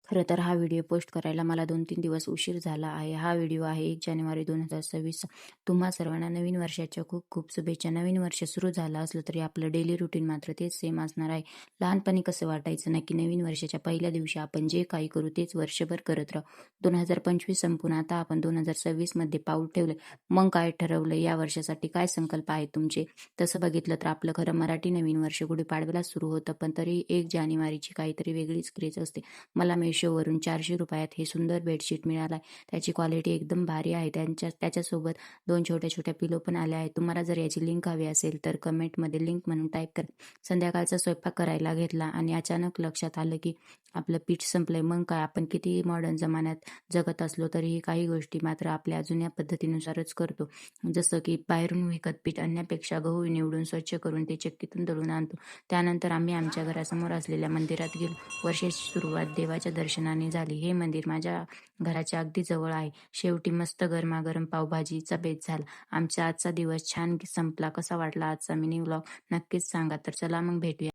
खरं तर हा व्हिडिओ पोस्ट करायला मला 2-3 दिवस उशीर झाला आहे. हा व्हिडिओ आहे 1 जानेवारी 2026. तुम्हा सर्वांना नवीन वर्षाच्या खूप खूप शुभेच्छा. नवीन वर्ष सुरू झालं असलं तरी आपलं डेली रुटीन मात्र तेच सेम असणार आहे. लहानपणी कसं वाटायचं ना, की नवीन वर्षाच्या पहिल्या दिवशी आपण जे काही करू तेच वर्षभर करत राहू. 2025 संपून आता आपण 2026 मध्ये पाऊल ठेवलं. मग काय ठरवलं? या वर्षासाठी काय संकल्प आहेत तुमचे? तसं बघितलं तर आपलं खरं मराठी नवीन वर्ष गुढीपाडव्याला सुरू होतं, पण तरी 1 जानेवारीची काहीतरी वेगळीच क्रेज असते. मला मेशोवरून ₹400 हे सुंदर बेडशीट मिळालं त्याची क्वालिटी एकदम भारी आहे. त्याच्यासोबत 2 छोट्या-छोट्या पिलो पण आल्या आहेत. तुम्हाला जर याची लिंक हवी असेल तर कमेंटमध्ये लिंक म्हणून टाईप करा. संध्याकाळचा स्वयंपाक करायला घेतला आणि अचानक लक्षात आलं की आपलं पीठ संपलंय. मग काय आपण कितीही मॉडर्न जमान्यात जगत असलो तरीही काही गोष्टी मात्र आपल्या जुन्या पद्धतीनुसारच करतो. जसं की बाहेरून विकत पीठ आणण्यापेक्षा गहू निवडून स्वच्छ करून ते चक्कीतून दळून आणतो. त्यानंतर आम्ही आमच्या घरासमोर असलेल्या मंदिरात गेलो. वर्षाची सुरुवात देवाच्या दर्शनाने झाली. हे मंदिर माझ्या घराच्या अगदी जवळ आहे. शेवटी मस्त गरमागरम पावभाजीचा बेत झाला. आमचा आजचा दिवस छान संपला. कसा वाटला आजचा मिनी व्लॉग नक्कीच सांगा. तर चला मग भेटूया.